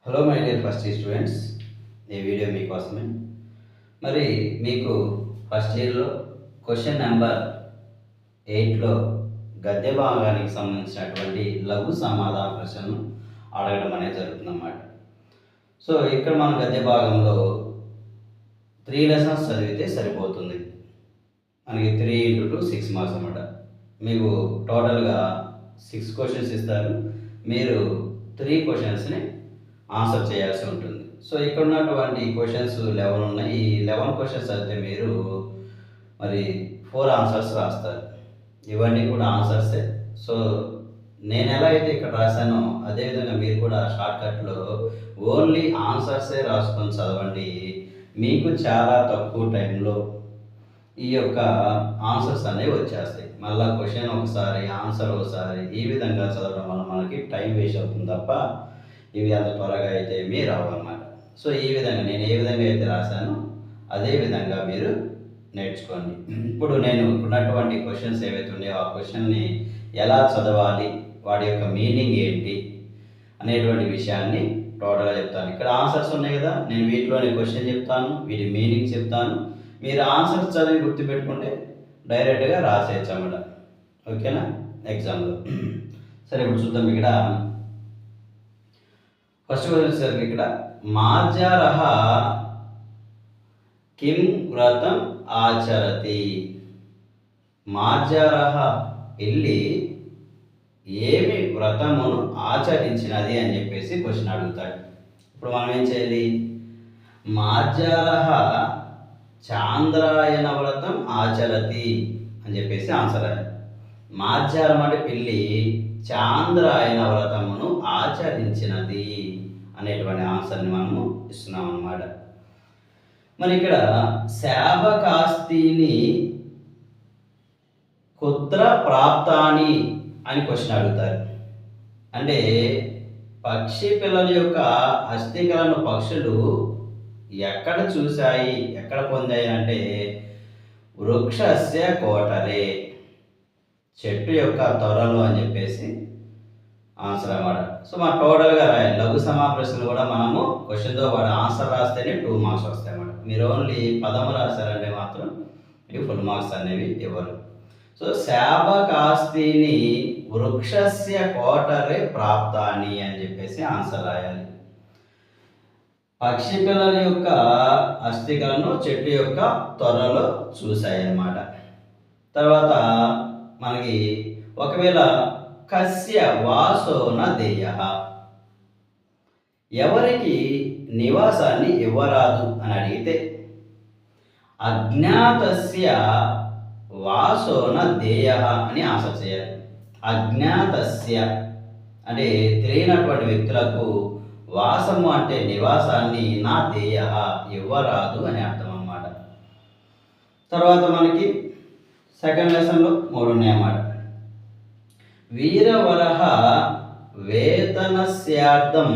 Hello my dear first year students, ఈ video మీకోసమే. మరి మీకు ఫస్ట్ ఇయర్లో క్వశ్చన్ నెంబర్ 8లో గద్య భాగానికి సంబంధించినటువంటి లఘు సమాధాన ప్రశ్నను అడగడం అనేది జరుగుతుందన్నమాట. సో ఇక్కడ మన గద్య భాగంలో 3 లెసన్స్ చదివితే సరిపోతుంది. మనకి 3 × 2 6 మార్క్స్ అన్నమాట. మీకు టోటల్గా 6 క్వశ్చన్స్ ఇస్తారు. మీరు 3 క్వశ్చన్స్ని ఆన్సర్ చేయాల్సి ఉంటుంది. సో ఇక్కడ ఉన్నటువంటి క్వశ్చన్స్ 11 ఉన్నాయి. ఈ 11 క్వశ్చన్స్ అయితే మీరు మరి 4 ఆన్సర్స్ రాస్తారు. ఇవన్నీ కూడా ఆన్సర్సే. సో నేను ఎలా అయితే ఇక్కడ రాశానో అదేవిధంగా మీరు కూడా షార్ట్కట్లో ఓన్లీ ఆన్సర్సే రాసుకొని చదవండి. మీకు చాలా తక్కువ టైంలో ఈ యొక్క ఆన్సర్స్ అనేవి వచ్చేస్తాయి. మళ్ళీ క్వశ్చన్ ఒకసారి ఆన్సర్ ఒకసారి ఈ విధంగా చదవడం వల్ల మనకి టైం వేస్ట్ అవుతుంది తప్ప ఇవి అంత త్వరగా అయితే ఏమీ రావు అన్నమాట. సో ఈ విధంగా నేను ఏ విధంగా అయితే రాశానో అదే విధంగా మీరు నేర్చుకోండి. ఇప్పుడు నేను ఉన్నటువంటి క్వశ్చన్స్ ఏవైతే ఉన్నాయో ఆ క్వశ్చన్ని ఎలా చదవాలి, వాటి యొక్క మీనింగ్ ఏంటి అనేటువంటి విషయాన్ని టోటల్గా చెప్తాను. ఇక్కడ ఆన్సర్స్ ఉన్నాయి కదా, నేను వీటిలోని క్వశ్చన్ చెప్తాను, వీటి మీనింగ్ చెప్తాను. మీరు ఆన్సర్స్ చదివి గుర్తుపెట్టుకుంటే డైరెక్ట్గా రాసేయచ్చు అన్నమాట. ఓకేనా ఎగ్జామ్లో. సరే ఇప్పుడు చూద్దాం. ఇక్కడ ఫస్ట్ క్వశ్చన్ సార్, ఇక్కడ మార్జారః కిం వ్రతం ఆచరతి. మార్జారః వెళ్ళి ఏమి వ్రతమును ఆచరించినది అని చెప్పేసి క్వశ్చన్ అడుగుతాడు. ఇప్పుడు మనం ఏం చేయాలి? మార్జారః చాంద్రాయణ వ్రతం ఆచరతి అని చెప్పేసి ఆన్సర్ అయ్యాలి. మార్జారం అంటే పిల్లి చాంద్రాయణ వ్రతమును ఆచరించినది అనేటువంటి ఆన్సర్ని మనము ఇస్తున్నాం అన్నమాట. మరి ఇక్కడ శాబకాస్తిని కుత్ర ప్రాప్తాని అని క్వశ్చన్ అడుగుతారు. అంటే పక్షి పిల్లల యొక్క అస్థికలను పక్షులు ఎక్కడ చూశాయి, ఎక్కడ పొందాయి అంటే వృక్షస్య కోటరే, చెట్టు యొక్క తొరలు అని చెప్పేసి ఆన్సర్ అన్నమాట. సో మన టోటల్గా రాయాలి. లఘు సమాప్రశ్నలు కూడా మనము క్వశ్చన్తో పాటు ఆన్సర్ రాస్తేనే 2 మార్క్స్ వస్తాయి అన్నమాట. మీరు ఓన్లీ పదము రాశారంటే మాత్రం మీకు ఫుల్ మార్క్స్ అనేవి ఇవ్వరు. సో శాబకాస్తిని వృక్షస్య కోటరే ప్రాప్తాని అని చెప్పేసి ఆన్సర్ రాయాలి. పక్షి పిల్లల యొక్క అస్థికలను చెట్టు యొక్క త్వరలో చూశాయి అన్నమాట. తర్వాత మనకి ఒకవేళ కస్య వాసోన దేయః, ఎవరికి నివాసాన్ని ఇవ్వరాదు అని అడిగితే అజ్ఞాతస్య వాసోన దేయః అని ఆన్సర్ చేయాలి. అజ్ఞాతస్య అంటే తెలియనటువంటి వ్యక్తులకు వాసము అంటే నివాసాన్ని నా దేయః ఇవ్వరాదు అని అర్థం అన్నమాట. తర్వాత మనకి సెకండ్ లెసన్లో 3 ఉన్నాయన్నమాట. వీరవరః వేతనస్యార్థం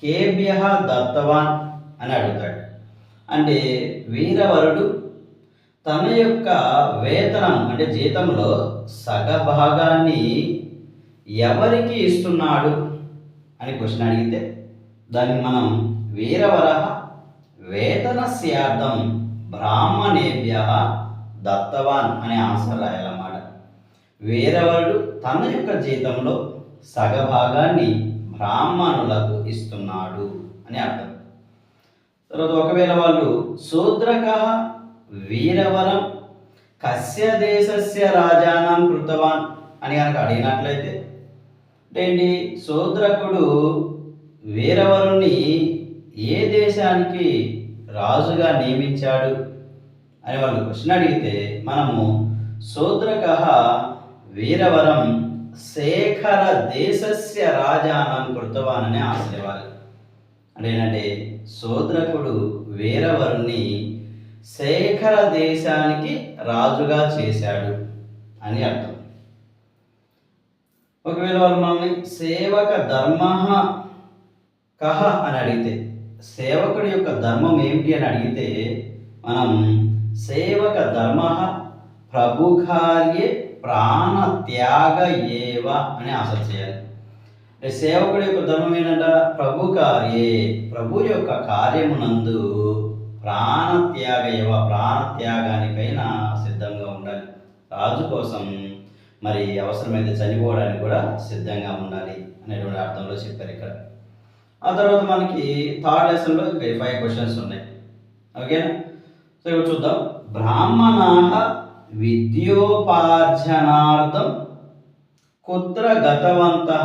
కేభ్యః దత్తవాన్ అని అడుగుతాడు. అంటే వీరవరుడు తన యొక్క వేతనం అంటే జీతంలో సగభాగాన్ని ఎవరికి ఇస్తున్నాడు అని క్వశ్చన్ అడిగితే దాన్ని మనం వీరవరః వేతనస్యార్థం బ్రాహ్మణేభ్యః దత్తవాన్ అనే ఆన్సర్ రాయాలన్నమాట. వీరవరుడు తన యొక్క జీతంలో సగభాగాన్ని బ్రాహ్మణులకు ఇస్తున్నాడు అని అర్థం. తర్వాత ఒకవేళ వాళ్ళు శూద్రకః వీరవరం కస్య దేశస్య రాజానాం కృతవాన్ అని కనుక అడిగినట్లయితే ఏంటి, శూద్రకుడు వీరవరుణ్ణి ఏ దేశానికి రాజుగా నియమించాడు అని వాళ్ళు క్వశ్చన్ అడిగితే మనము శూద్రకః వీరవరం శేఖర దేశస్య రాజానం కృతవాన్ అనే ఆన్సర్ ఇవ్వాలి. అంటే ఏంటంటే శూద్రకుడు వీరవరుణ్ణి శేఖర దేశానికి రాజుగా చేశాడు అని అర్థం. ఒకవేళ వాళ్ళు మనల్ని సేవక ధర్మ కహ అని అడిగితే, సేవకుడి యొక్క ధర్మం ఏమిటి అని అడిగితే మనం సేవక ధర్మ ప్రభుకార్యే ప్రాణత్యాగ ఏవ అని ఆన్సర్ చేయాలి. సేవకుడి యొక్క ధర్మం ఏంటంట ప్రభు కార్యే, ప్రభు యొక్క కార్యమునందు ప్రాణత్యాగానికైనా సిద్ధంగా ఉండాలి. రాజు కోసం మరి అవసరమైతే చనిపోవడానికి కూడా సిద్ధంగా ఉండాలి అనేటువంటి అర్థంలో చెప్పారు ఇక్కడ. ఆ తర్వాత మనకి థర్డ్ లెసన్లో ఇంకా 5 క్వశ్చన్స్ ఉన్నాయి. ఓకేనా? సో ఇప్పుడు చూద్దాం. బ్రాహ్మణాః విద్యోపార్జనార్థం కుత్ర గతవంతః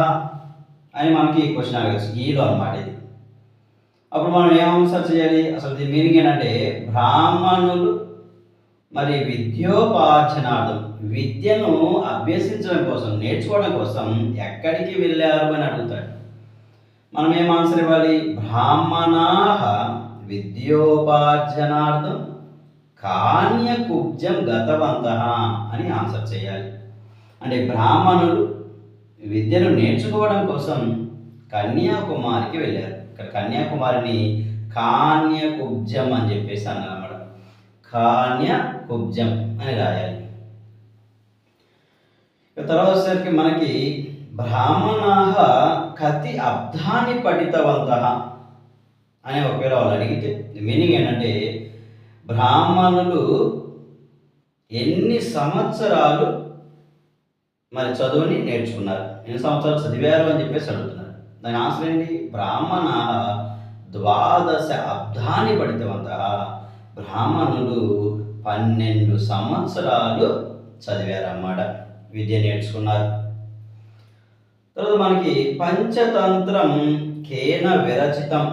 అని మనకి క్వశ్చన్ అడగచ్చు. ఈలో అన్నమాట ఇది. అప్పుడు మనం ఏం ఆన్సర్ చేయాలి? అసలు దీని మీనింగ్ ఏంటంటే బ్రాహ్మణులు మరి విద్యోపార్జనార్థం, విద్యను అభ్యసించడం కోసం, నేర్చుకోవడం కోసం ఎక్కడికి వెళ్ళారు అని అడుగుతాడు. మనం ఏం ఆన్సర్ ఇవ్వాలి? బ్రాహ్మణాః విద్యోపార్జనార్థం కాన్యకుబ్జం గతవంతః అని ఆన్సర్ చేయాలి. అంటే బ్రాహ్మణులు విద్యను నేర్చుకోవడం కోసం కన్యాకుమారికి వెళ్ళారు. ఇక్కడ కన్యాకుమారిని కాన్యకుబ్జం అని చెప్పేసి అన్నారు అన్నమాట. కాన్యకుబ్జం అని రాయాలి. తర్వాత వచ్చేసరికి మనకి బ్రాహ్మణాః కతి అబ్ధాని పఠితవంతః అని ఒకవేళ వాళ్ళు అడిగితే మీనింగ్ ఏంటంటే బ్రాహ్మణులు ఎన్ని సంవత్సరాలు మరి చదువుని నేర్చుకున్నారు, ఎన్ని సంవత్సరాలు చదివారు అని చెప్పేసి అడుగుతున్నారు. దాని ఆన్సర్ ఏంటి? బ్రాహ్మణాః 12 అబ్ధాని పఠితవంతః, బ్రాహ్మణులు 12 సంవత్సరాలు చదివారన్నమాట, విద్య నేర్చుకున్నారు. తర్వాత మనకి పంచతంత్రం కేన విరచితం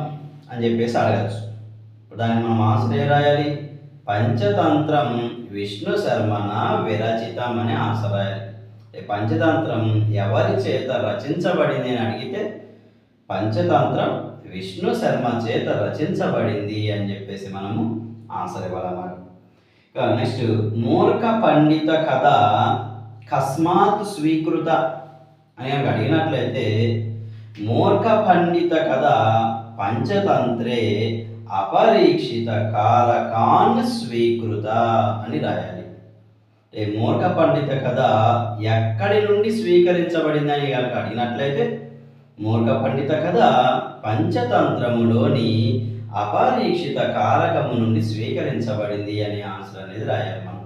అని చెప్పేసి అడగచ్చు. దానికి మనం ఆన్సర్ ఏం రాయాలి? పంచతంత్రం విష్ణు శర్మన విరచితం అనే ఆన్సర్ రాయాలి. పంచతంత్రం ఎవరి చేత రచించబడింది అని అడిగితే పంచతంత్రం విష్ణు శర్మ చేత రచించబడింది అని చెప్పేసి మనము ఆన్సర్ ఇవ్వాలన్నమాట. నెక్స్ట్ మూర్ఖ పండిత కథ కస్మాత్ స్వీకృత అని అడిగినట్లయితే మూర్ఖ పండిత కథ పంచతంత్రే అపరీక్షిత కారకాన్ స్వీకృత అని రాయాలి. మూర్ఖ పండిత కథ ఎక్కడి నుండి స్వీకరించబడింది అని కనుక అడిగినట్లయితే మూర్ఖ పండిత కథ పంచతంత్రములోని అపరీక్షిత కారకము నుండి స్వీకరించబడింది అనే ఆన్సర్ అనేది రాయాలి మనం.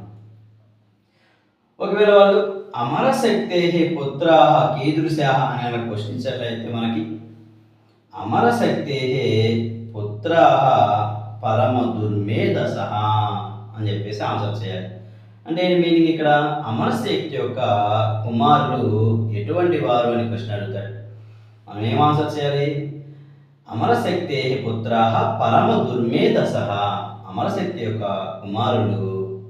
ఒకవేళ వాళ్ళు అమరశక్తే పుత్రాః కీదృశాః అని క్వశ్చన్ ఇచ్చినట్లయితే మనకి అమరశక్తే పుత్రాః పరమ దుర్మేధసః అని చెప్పేసి ఆన్సర్ చేయాలి. అంటే మీనింగ్ ఇక్కడ అమరశక్తి యొక్క కుమారులు ఎటువంటి వారు అని క్వశ్చన్ అడుగుతాడు. మనం ఏం ఆన్సర్ చేయాలి? అమరశక్తే పుత్రాః పరమ దుర్మేధసః, అమరశక్తి యొక్క కుమారులు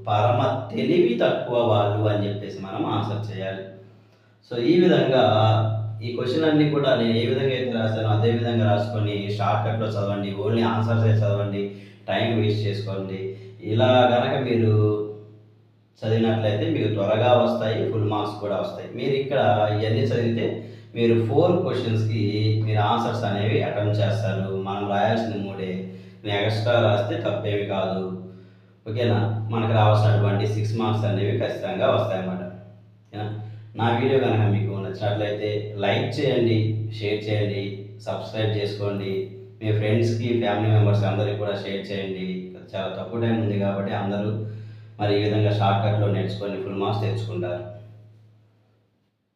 పరమ తెలివి తక్కువ వాళ్ళు అని చెప్పేసి మనం ఆన్సర్ చేయాలి. సో ఈ విధంగా ఈ క్వశ్చన్ అన్నీ కూడా నేను ఏ విధంగా అయితే రాశానో అదే విధంగా రాసుకొని షార్ట్కట్లో చదవండి, ఓన్లీ ఆన్సర్సే చదవండి, టైం వేస్ట్ చేసుకోండి. ఇలా కనుక మీరు చదివినట్లయితే మీకు త్వరగా వస్తాయి, ఫుల్ మార్క్స్ కూడా వస్తాయి. మీరు ఇక్కడ ఇవన్నీ చదివితే మీరు 4 క్వశ్చన్స్కి మీరు ఆన్సర్స్ అనేవి అటెంప్ట్ చేస్తారు. మనం రాయాల్సిన 3, మీరు ఎక్స్ట్రా రాస్తే తప్పేమి కాదు. ఓకేనా? మనకు రావాల్సినటువంటి 6 మార్క్స్ అనేవి ఖచ్చితంగా వస్తాయన్నమాట. ఓకేనా? నా వీడియో కనుక మీకు నచ్చినట్లయితే లైక్ చేయండి, షేర్ చేయండి, సబ్స్క్రైబ్ చేసుకోండి. మీ ఫ్రెండ్స్కి, ఫ్యామిలీ మెంబర్స్ అందరికీ కూడా షేర్ చేయండి. చాలా తక్కువ టైం ఉంది కాబట్టి అందరూ మరి ఈ విధంగా షార్ట్కట్లో నేర్చుకొని ఫుల్ మార్క్స్ తెచ్చుకుంటారు.